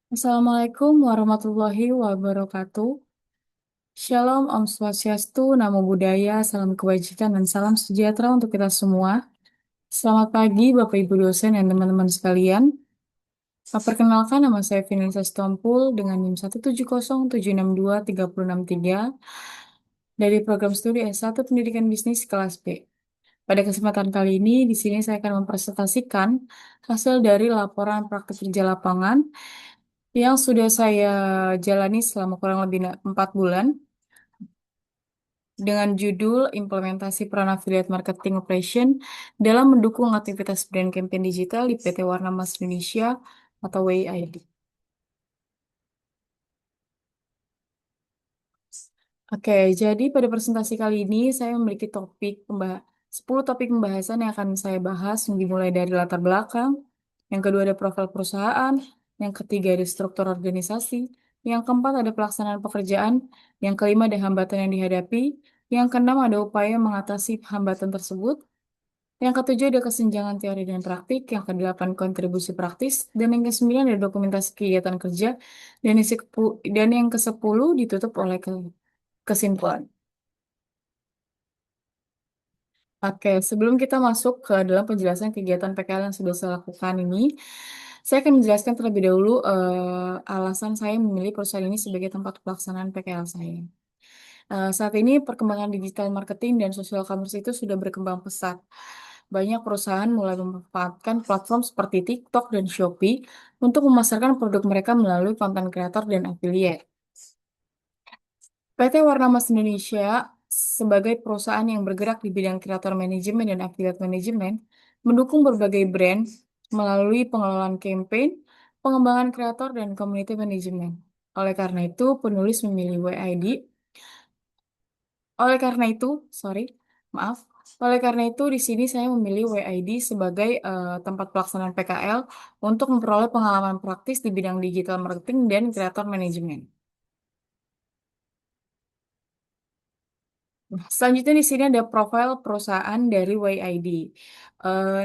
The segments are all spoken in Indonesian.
Assalamualaikum warahmatullahi wabarakatuh. Shalom, Om Swastiastu, Namo Buddhaya, salam kebajikan, dan salam sejahtera untuk kita semua. Selamat pagi, Bapak Ibu dosen dan teman-teman sekalian. Perkenalkan, nama saya Vinensa Stompul dengan NIM 170762363 dari program studi S1 Pendidikan Bisnis kelas B. Pada kesempatan kali ini, di sini saya akan mempresentasikan hasil dari laporan praktik kerja lapangan yang sudah saya jalani selama kurang lebih 4 bulan dengan judul Implementasi Peran Affiliate Marketing Operation dalam mendukung aktivitas brand campaign digital di PT Warna Mas Indonesia atau WID. Oke, jadi pada presentasi kali ini saya memiliki 10 topik pembahasan yang akan saya bahas, dimulai dari latar belakang, yang kedua ada profil perusahaan, yang ketiga ada struktur organisasi, yang keempat ada pelaksanaan pekerjaan, yang kelima ada hambatan yang dihadapi, yang keenam ada upaya mengatasi hambatan tersebut, yang ketujuh ada kesenjangan teori dan praktik, yang kedelapan kontribusi praktis, dan yang kesembilan ada dokumentasi kegiatan kerja, dan yang kesepuluh ditutup oleh kesimpulan. Oke, sebelum kita masuk ke dalam penjelasan kegiatan PKL yang sudah saya lakukan ini, saya akan menjelaskan terlebih dahulu alasan saya memilih perusahaan ini sebagai tempat pelaksanaan PKL saya. Saat ini perkembangan digital marketing dan social commerce itu sudah berkembang pesat. Banyak perusahaan mulai memanfaatkan platform seperti TikTok dan Shopee untuk memasarkan produk mereka melalui konten kreator dan affiliate. PT Warna Mas Indonesia sebagai perusahaan yang bergerak di bidang kreator manajemen dan affiliate manajemen mendukung berbagai brand melalui pengelolaan campaign, pengembangan kreator, dan community management. Oleh karena itu, penulis memilih WID. Oleh karena itu, sorry, maaf. Oleh karena itu, di sini saya memilih WID sebagai tempat pelaksanaan PKL untuk memperoleh pengalaman praktis di bidang digital marketing dan kreator manajemen. Nah, selanjutnya di sini ada profil perusahaan dari WID.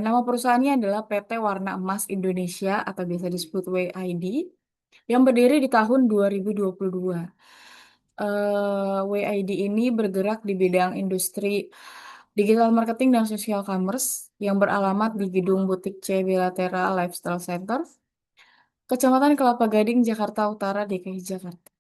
Nama perusahaannya adalah PT Warna Emas Indonesia atau biasa disebut WID yang berdiri di tahun 2022. WID ini bergerak di bidang industri digital marketing dan social commerce yang beralamat di Gedung Butik C Bilateral Lifestyle Center, Kecamatan Kelapa Gading, Jakarta Utara, DKI Jakarta.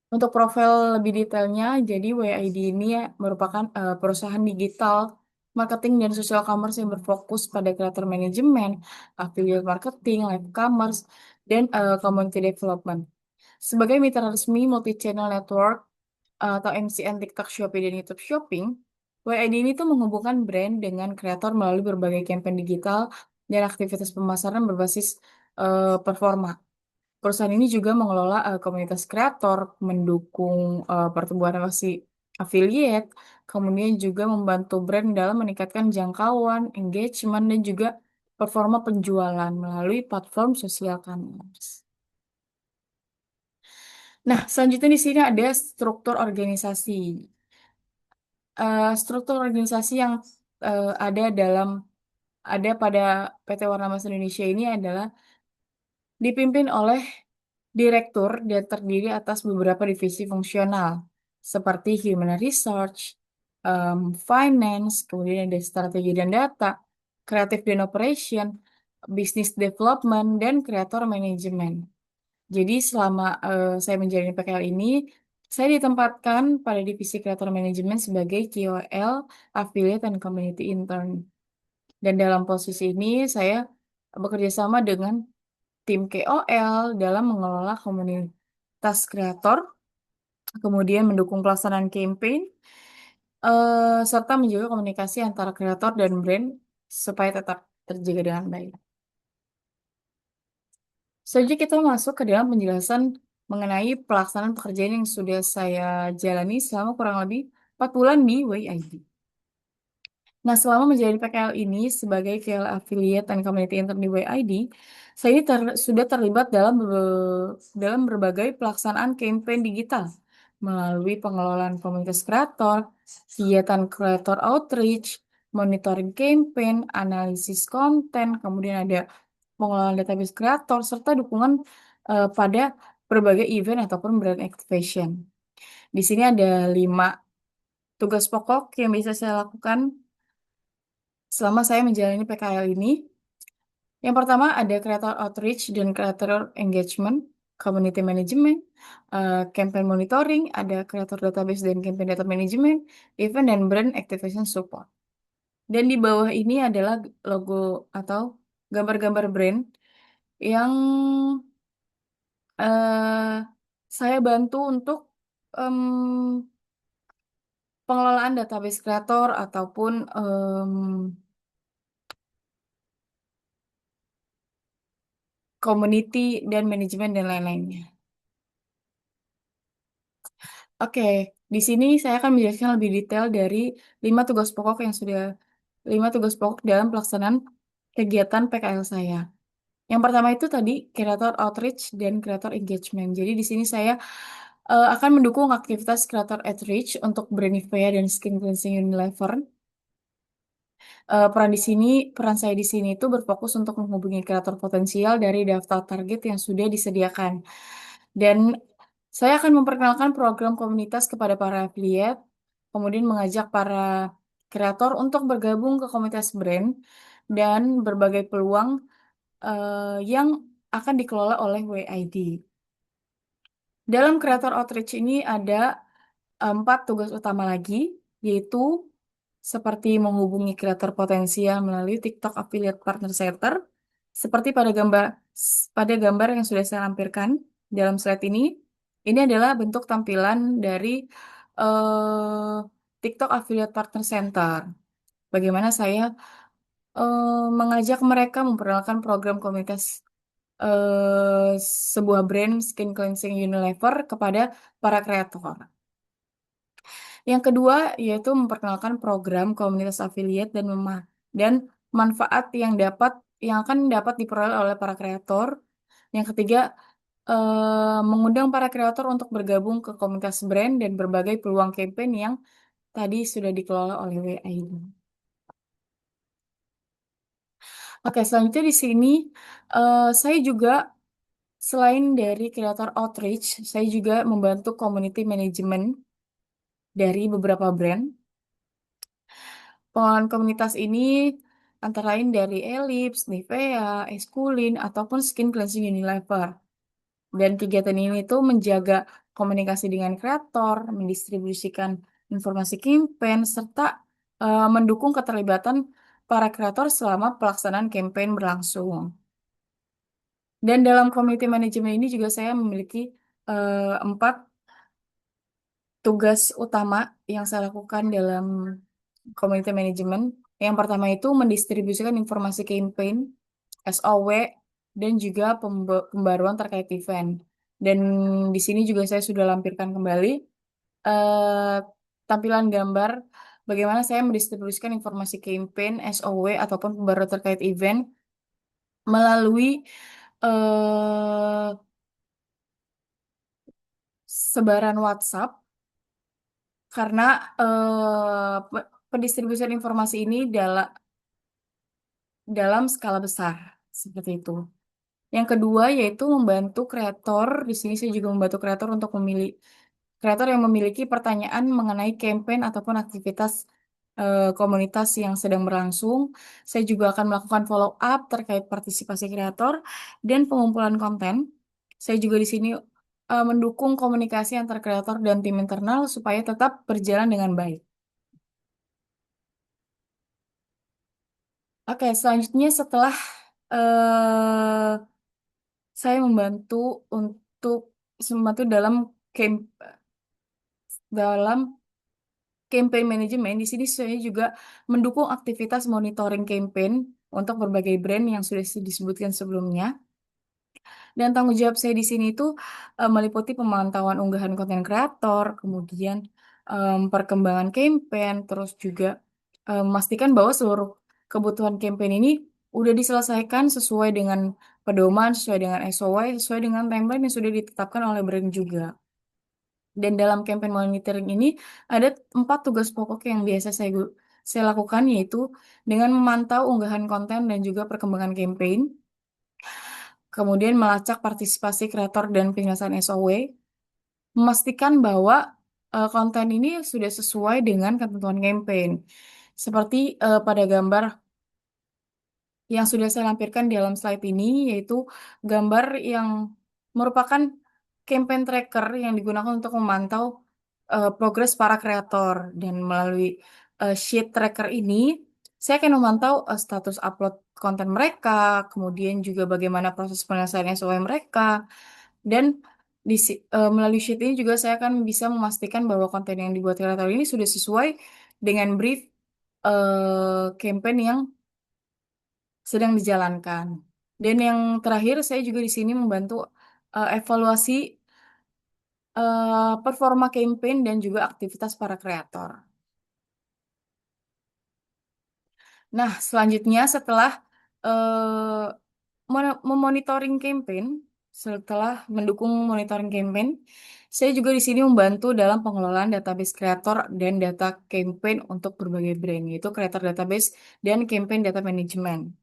Untuk profil lebih detailnya, jadi WID ini merupakan perusahaan digital, marketing, dan social commerce yang berfokus pada creator management, affiliate marketing, live commerce, dan community development. Sebagai mitra resmi multi-channel network atau MCN TikTok, Shopee, dan YouTube Shopping, WID ini tuh menghubungkan brand dengan kreator melalui berbagai campaign digital dan aktivitas pemasaran berbasis performa. Perusahaan ini juga mengelola komunitas kreator, mendukung pertumbuhan relasi affiliate, kemudian juga membantu brand dalam meningkatkan jangkauan, engagement, dan juga performa penjualan melalui platform sosial commerce. Nah, selanjutnya di sini ada struktur organisasi. Struktur organisasi yang ada pada PT Warna Mas Indonesia ini adalah dipimpin oleh direktur dan terdiri atas beberapa divisi fungsional seperti Human Research, Finance, kemudian ada Strategi dan Data, Creative dan Operation, Business Development, dan Creator Management. Jadi selama saya menjalani PKL ini, saya ditempatkan pada divisi Creator Management sebagai KOL, Affiliate, dan Community Intern. Dan dalam posisi ini saya bekerja sama dengan tim KOL dalam mengelola komunitas kreator, kemudian mendukung pelaksanaan campaign, serta menjaga komunikasi antara kreator dan brand supaya tetap terjaga dengan baik. Selanjutnya kita masuk ke dalam penjelasan mengenai pelaksanaan pekerjaan yang sudah saya jalani selama kurang lebih 4 bulan di WID. Nah, selama menjalani PKL ini sebagai KL Affiliate dan Community Intern di WID, saya ini sudah terlibat dalam berbagai pelaksanaan campaign digital melalui pengelolaan komunitas kreator, kegiatan kreator outreach, monitoring campaign, analisis konten, kemudian ada pengelolaan database kreator, serta dukungan pada berbagai event ataupun brand activation. Di sini ada 5 tugas pokok yang bisa saya lakukan selama saya menjalani PKL ini. Yang pertama ada creator outreach dan creator engagement, community management, campaign monitoring, ada creator database dan campaign data management, event dan brand activation support. Dan di bawah ini adalah logo atau gambar-gambar brand yang eh, saya bantu untuk em, pengelolaan database kreator ataupun community dan manajemen dan lain-lainnya. Oke, di sini saya akan menjelaskan lebih detail dari 5 tugas pokok yang sudah 5 tugas pokok dalam pelaksanaan kegiatan PKL saya. Yang pertama itu tadi creator outreach dan creator engagement. Jadi di sini saya akan mendukung aktivitas creator outreach untuk brand Nivea dan skin cleansing Unilever. Peran saya di sini itu berfokus untuk menghubungi kreator potensial dari daftar target yang sudah disediakan. Dan saya akan memperkenalkan program komunitas kepada para affiliate, kemudian mengajak para kreator untuk bergabung ke komunitas brand dan berbagai peluang yang akan dikelola oleh WID. Dalam creator outreach ini ada 4 tugas utama lagi, yaitu seperti menghubungi kreator potensial melalui TikTok Affiliate Partner Center, seperti pada gambar yang sudah saya lampirkan dalam slide ini. Ini adalah bentuk tampilan dari eh, TikTok Affiliate Partner Center. Bagaimana saya mengajak mereka memperkenalkan program komunitas eh, sebuah brand skin cleansing Unilever kepada para kreator. Yang kedua yaitu memperkenalkan program komunitas affiliate dan manfaat yang akan dapat diperoleh oleh para kreator. Yang ketiga, mengundang para kreator untuk bergabung ke komunitas brand dan berbagai peluang campaign yang tadi sudah dikelola oleh WID. Oke, selanjutnya di sini saya juga selain dari kreator outreach, saya juga membantu community management dari beberapa brand. Pengelolaan komunitas ini antara lain dari Ellipse, Nivea, Esculin, ataupun Skin Cleansing Unilever. Dan kegiatan ini tuh menjaga komunikasi dengan kreator, mendistribusikan informasi campaign, serta mendukung keterlibatan para kreator selama pelaksanaan campaign berlangsung. Dan dalam community management ini juga saya memiliki 4 tugas utama yang saya lakukan dalam community management. Yang pertama itu mendistribusikan informasi campaign, SOW, dan juga pembaruan terkait event. Dan di sini juga saya sudah lampirkan kembali eh, tampilan gambar bagaimana saya mendistribusikan informasi campaign, SOW, ataupun pembaruan terkait event melalui eh, sebaran WhatsApp karena pendistribusian informasi ini dalam skala besar seperti itu. Yang kedua yaitu membantu kreator. Di sini saya juga membantu kreator untuk memilih kreator yang memiliki pertanyaan mengenai campaign ataupun aktivitas komunitas yang sedang berlangsung. Saya juga akan melakukan follow up terkait partisipasi kreator dan pengumpulan konten. Saya juga di sini mendukung komunikasi antar kreator dan tim internal supaya tetap berjalan dengan baik. Oke, selanjutnya setelah eh, saya untuk membantu dalam campaign manajemen. Di sini saya juga mendukung aktivitas monitoring campaign untuk berbagai brand yang sudah disebutkan sebelumnya. Dan tanggung jawab saya di sini itu meliputi pemantauan unggahan konten kreator, kemudian perkembangan campaign, terus juga memastikan bahwa seluruh kebutuhan campaign ini udah diselesaikan sesuai dengan pedoman, sesuai dengan SOW, sesuai dengan timeline yang sudah ditetapkan oleh brand juga. Dan dalam campaign monitoring ini ada 4 tugas pokok yang biasa saya lakukan yaitu dengan memantau unggahan konten dan juga perkembangan campaign, Kemudian melacak partisipasi kreator dan penyelesaian SOW, memastikan bahwa konten ini sudah sesuai dengan ketentuan campaign. Seperti pada gambar yang sudah saya lampirkan di dalam slide ini, yaitu gambar yang merupakan campaign tracker yang digunakan untuk memantau progres para kreator. Dan melalui sheet tracker ini, saya akan memantau status upload konten mereka, kemudian juga bagaimana proses penyelesaian SOW mereka, dan melalui sheet ini juga saya akan bisa memastikan bahwa konten yang dibuat kreator ini sudah sesuai dengan brief campaign yang sedang dijalankan. Dan yang terakhir, saya juga di sini membantu evaluasi performa campaign dan juga aktivitas para kreator. Nah, selanjutnya setelah eh, memonitoring campaign, setelah mendukung monitoring campaign, saya juga di sini membantu dalam pengelolaan database kreator dan data campaign untuk berbagai brand, yaitu creator database dan campaign data management.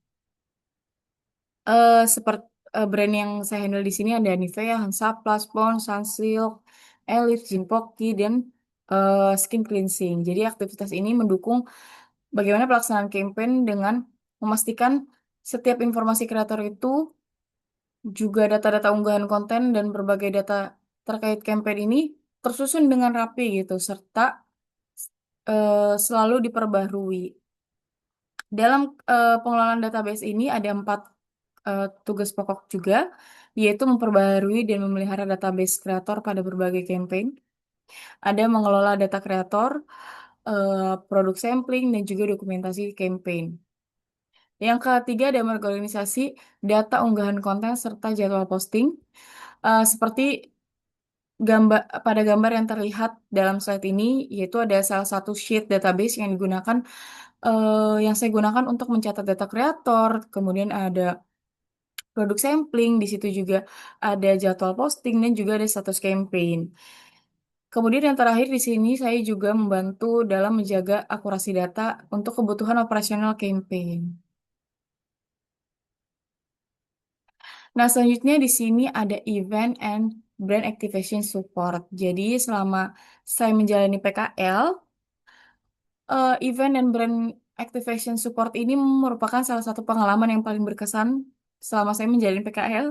Seperti brand yang saya handle di sini ada Nivea, Hansaplast, Pond's, Sunsilk, Elif, Jinpokki, dan Skin Cleansing. Jadi aktivitas ini mendukung bagaimana pelaksanaan campaign dengan memastikan setiap informasi kreator itu, juga data-data unggahan konten dan berbagai data terkait campaign ini tersusun dengan rapi gitu, serta selalu diperbarui. Dalam pengelolaan database ini ada 4 tugas pokok juga, yaitu memperbaharui dan memelihara database kreator pada berbagai campaign. Ada mengelola data kreator, produk sampling, dan juga dokumentasi campaign. Yang ketiga ada mengorganisasi data unggahan konten serta jadwal posting. Seperti pada gambar yang terlihat dalam slide ini, yaitu ada salah satu sheet database yang digunakan, yang saya gunakan untuk mencatat data kreator, kemudian ada produk sampling, di situ juga ada jadwal posting dan juga ada status campaign. Kemudian yang terakhir di sini saya juga membantu dalam menjaga akurasi data untuk kebutuhan operasional campaign. Nah, selanjutnya di sini ada event and brand activation support. Jadi selama saya menjalani PKL, event dan brand activation support ini merupakan salah satu pengalaman yang paling berkesan selama saya menjalani PKL.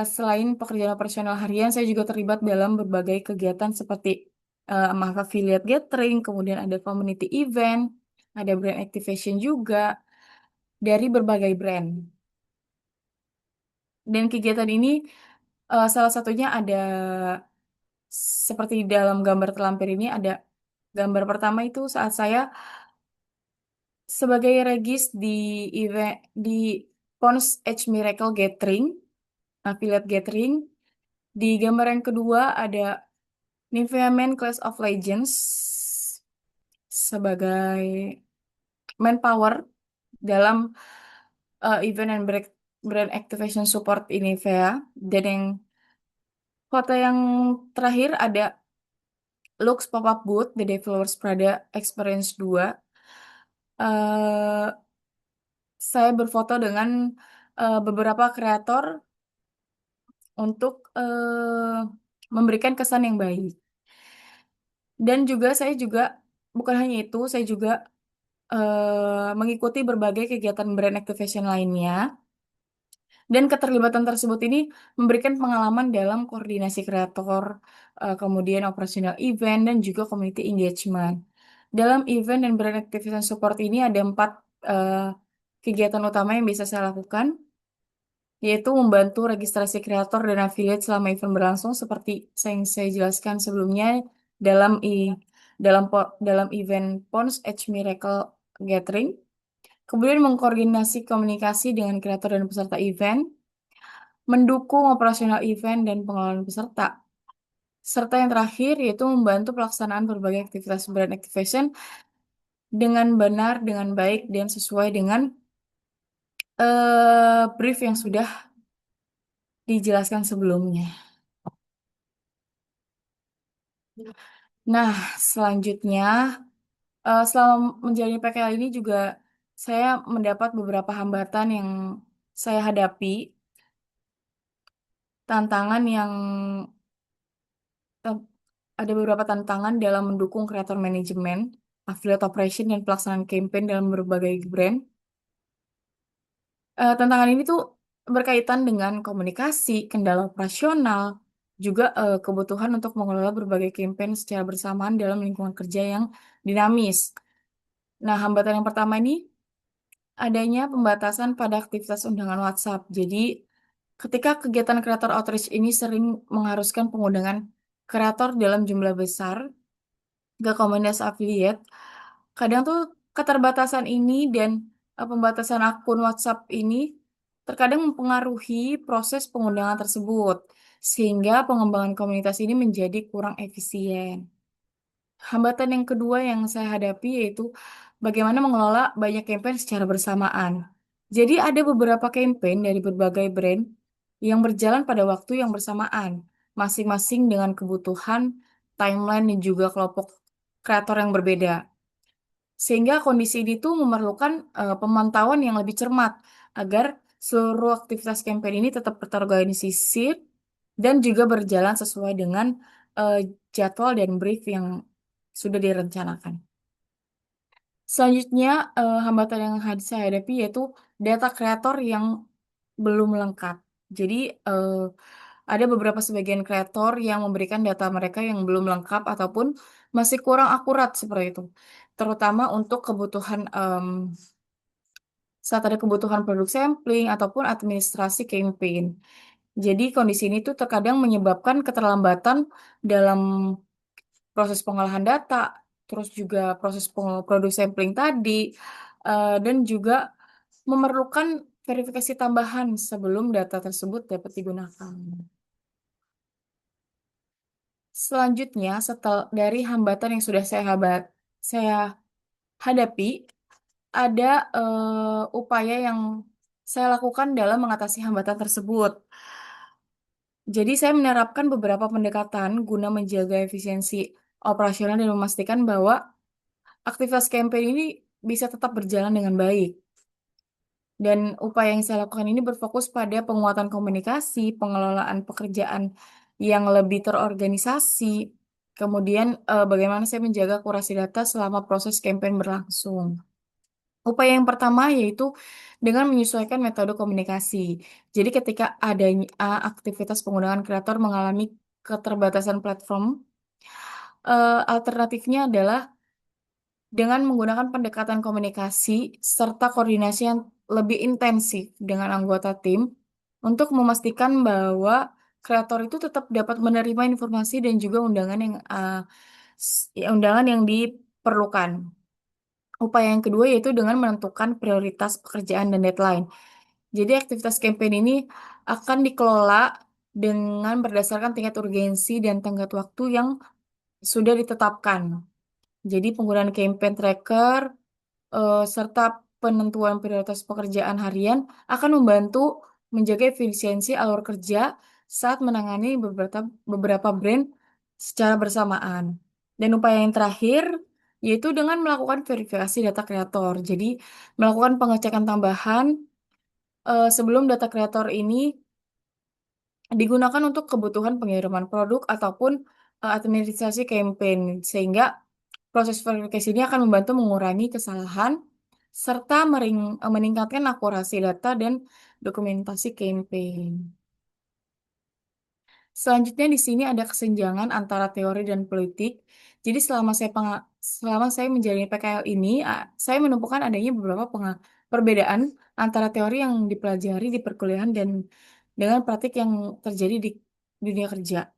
Selain pekerjaan operasional harian, saya juga terlibat dalam berbagai kegiatan seperti affiliate gathering, kemudian ada community event, ada brand activation juga dari berbagai brand. Dan kegiatan ini salah satunya ada seperti di dalam gambar terlampir ini, ada gambar pertama itu saat saya sebagai regis di event di Pons H Miracle Gathering, affiliate gathering. Di gambar yang kedua ada Nivea Men Clash of Legends sebagai manpower dalam event and brand activation support ini Nivea. Dan yang foto yang terakhir ada Lux Pop-up Booth The Developers Prada Experience 2. eh saya berfoto dengan beberapa kreator untuk memberikan kesan yang baik. Dan juga saya juga bukan hanya itu, saya juga mengikuti berbagai kegiatan brand activation lainnya. Dan keterlibatan tersebut ini memberikan pengalaman dalam koordinasi kreator, kemudian operasional event, dan juga community engagement. Dalam event dan brand activation support ini ada 4 eh, kegiatan utama yang bisa saya lakukan, yaitu membantu registrasi kreator dan affiliate selama event berlangsung seperti yang saya jelaskan sebelumnya dalam dalam event Pons H Miracle Gathering. Kemudian mengkoordinasi komunikasi dengan kreator dan peserta event, mendukung operasional event dan pengelolaan peserta. Serta yang terakhir yaitu membantu pelaksanaan berbagai aktivitas brand activation dengan benar, dengan baik, dan sesuai dengan brief yang sudah dijelaskan sebelumnya. Nah, selanjutnya, selama menjalani PKL ini juga saya mendapat beberapa hambatan yang saya hadapi, tantangan yang eh, ada beberapa tantangan dalam mendukung kreator manajemen, affiliate operation, dan pelaksanaan campaign dalam berbagai brand. Tantangan ini tuh berkaitan dengan komunikasi, kendala operasional, juga kebutuhan untuk mengelola berbagai campaign secara bersamaan dalam lingkungan kerja yang dinamis. Nah, hambatan yang pertama ini adanya pembatasan pada aktivitas undangan WhatsApp. Jadi, ketika kegiatan kreator outreach ini sering mengharuskan pengundangan kreator dalam jumlah besar ke komunitas affiliate, kadang tuh keterbatasan ini dan pembatasan akun WhatsApp ini terkadang mempengaruhi proses pengundangan tersebut, sehingga pengembangan komunitas ini menjadi kurang efisien. Hambatan yang kedua yang saya hadapi yaitu bagaimana mengelola banyak campaign secara bersamaan. Jadi ada beberapa campaign dari berbagai brand yang berjalan pada waktu yang bersamaan, masing-masing dengan kebutuhan, timeline, dan juga kelompok kreator yang berbeda. Sehingga kondisi ini tuh memerlukan pemantauan yang lebih cermat agar seluruh aktivitas campaign ini tetap terorganisir dan juga berjalan sesuai dengan eh, jadwal dan brief yang sudah direncanakan. Selanjutnya, hambatan yang saya hadapi yaitu data kreator yang belum lengkap. Jadi, eh, ada beberapa sebagian kreator yang memberikan data mereka yang belum lengkap ataupun masih kurang akurat seperti itu. Terutama untuk kebutuhan saat ada kebutuhan produk sampling ataupun administrasi campaign. Jadi kondisi ini tuh terkadang menyebabkan keterlambatan dalam proses pengolahan data, terus juga proses produk sampling tadi, dan juga memerlukan verifikasi tambahan sebelum data tersebut dapat digunakan. Selanjutnya, setelah dari hambatan yang sudah saya hadapi, ada upaya yang saya lakukan dalam mengatasi hambatan tersebut. Jadi, saya menerapkan beberapa pendekatan guna menjaga efisiensi operasional dan memastikan bahwa aktivitas campaign ini bisa tetap berjalan dengan baik. Dan upaya yang saya lakukan ini berfokus pada penguatan komunikasi, pengelolaan pekerjaan yang lebih terorganisasi, kemudian bagaimana saya menjaga akurasi data selama proses campaign berlangsung. Upaya yang pertama yaitu dengan menyesuaikan metode komunikasi. Jadi ketika adanya aktivitas penggunaan kreator mengalami keterbatasan platform, alternatifnya adalah dengan menggunakan pendekatan komunikasi serta koordinasi yang lebih intensif dengan anggota tim untuk memastikan bahwa kreator itu tetap dapat menerima informasi dan juga undangan yang diperlukan. Upaya yang kedua yaitu dengan menentukan prioritas pekerjaan dan deadline. Jadi aktivitas campaign ini akan dikelola dengan berdasarkan tingkat urgensi dan tenggat waktu yang sudah ditetapkan. Jadi penggunaan campaign tracker serta penentuan prioritas pekerjaan harian akan membantu menjaga efisiensi alur kerja saat menangani beberapa brand secara bersamaan. Dan upaya yang terakhir yaitu dengan melakukan verifikasi data kreator. Jadi melakukan pengecekan tambahan sebelum data kreator ini digunakan untuk kebutuhan pengiriman produk ataupun administrasi campaign sehingga proses verifikasi ini akan membantu mengurangi kesalahan serta meningkatkan akurasi data dan dokumentasi campaign. Selanjutnya di sini ada kesenjangan antara teori dan politik. Jadi selama saya menjalani PKL ini, saya menemukan adanya beberapa perbedaan antara teori yang dipelajari di perkuliahan dan dengan praktik yang terjadi di dunia kerja.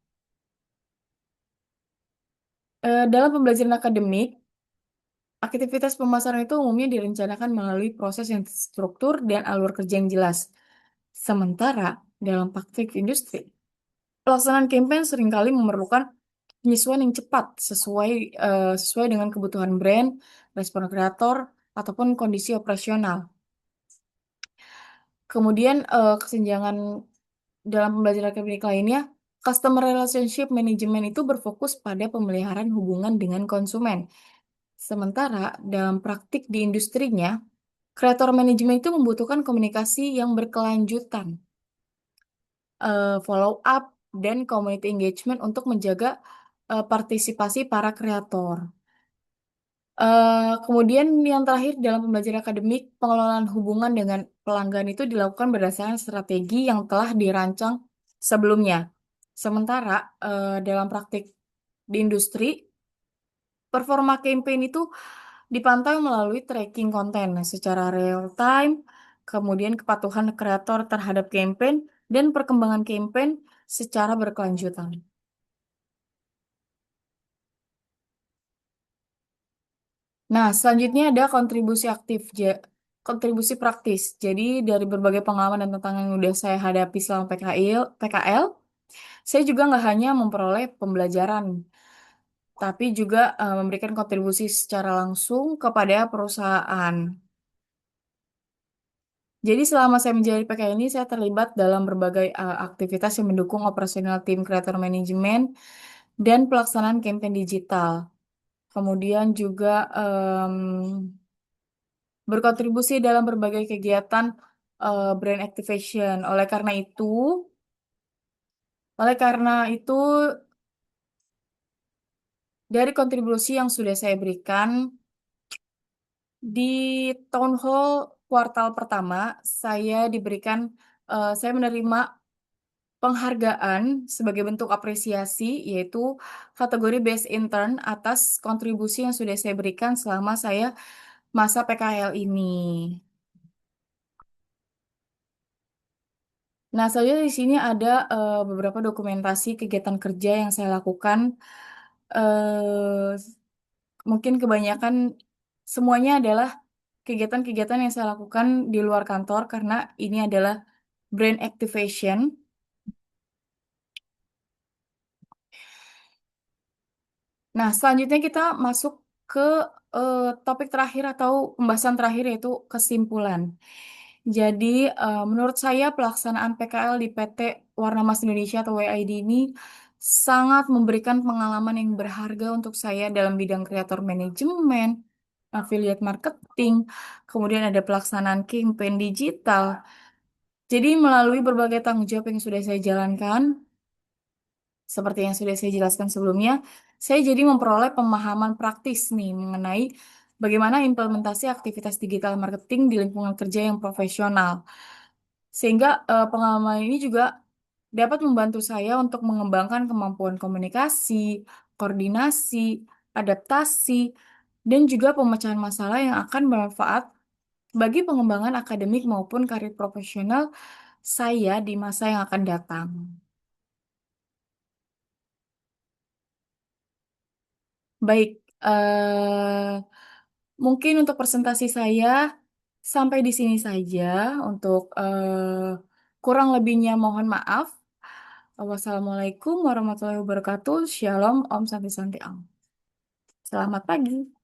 Dalam pembelajaran akademik, aktivitas pemasaran itu umumnya direncanakan melalui proses yang terstruktur dan alur kerja yang jelas. Sementara dalam praktik industri, pelaksanaan campaign seringkali memerlukan penyesuaian yang cepat sesuai dengan kebutuhan brand, respon kreator, ataupun kondisi operasional. Kemudian kesenjangan dalam pembelajaran akademik lainnya, customer relationship management itu berfokus pada pemeliharaan hubungan dengan konsumen. Sementara dalam praktik di industrinya, Kreator manajemen itu membutuhkan komunikasi yang berkelanjutan, follow up, dan community engagement untuk menjaga partisipasi para kreator. Kemudian yang terakhir dalam pembelajaran akademik, pengelolaan hubungan dengan pelanggan itu dilakukan berdasarkan strategi yang telah dirancang sebelumnya. Sementara dalam praktik di industri, performa campaign itu dipantau melalui tracking konten secara real time, kemudian kepatuhan kreator terhadap campaign, dan perkembangan campaign secara berkelanjutan. Nah, selanjutnya ada kontribusi aktif, kontribusi praktis. Jadi dari berbagai pengalaman dan tantangan yang udah saya hadapi selama PKL, saya juga nggak hanya memperoleh pembelajaran, tapi juga memberikan kontribusi secara langsung kepada perusahaan. Jadi selama saya menjadi PKL ini, saya terlibat dalam berbagai aktivitas yang mendukung operasional tim kreator manajemen dan pelaksanaan campaign digital. Kemudian juga berkontribusi dalam berbagai kegiatan brand activation. Oleh karena itu, dari kontribusi yang sudah saya berikan di town hall kuartal pertama, saya menerima penghargaan sebagai bentuk apresiasi, yaitu kategori Best Intern atas kontribusi yang sudah saya berikan selama saya masa PKL ini. Nah, selanjutnya di sini ada beberapa dokumentasi kegiatan kerja yang saya lakukan. eh Mungkin kebanyakan semuanya adalah kegiatan-kegiatan yang saya lakukan di luar kantor karena ini adalah brand activation. Nah, selanjutnya kita masuk ke topik terakhir atau pembahasan terakhir yaitu kesimpulan. Jadi, menurut saya pelaksanaan PKL di PT Warna Mas Indonesia atau WID ini sangat memberikan pengalaman yang berharga untuk saya dalam bidang kreator manajemen, affiliate marketing, kemudian ada pelaksanaan campaign digital. Jadi, melalui berbagai tanggung jawab yang sudah saya jalankan, seperti yang sudah saya jelaskan sebelumnya, saya jadi memperoleh pemahaman praktis nih mengenai bagaimana implementasi aktivitas digital marketing di lingkungan kerja yang profesional. Sehingga pengalaman ini juga dapat membantu saya untuk mengembangkan kemampuan komunikasi, koordinasi, adaptasi, dan juga pemecahan masalah yang akan bermanfaat bagi pengembangan akademik maupun karir profesional saya di masa yang akan datang. Baik, mungkin untuk presentasi saya sampai di sini saja. Untuk kurang lebihnya mohon maaf. Wassalamualaikum warahmatullahi wabarakatuh. Shalom, Om Santi Santi Om. Selamat pagi.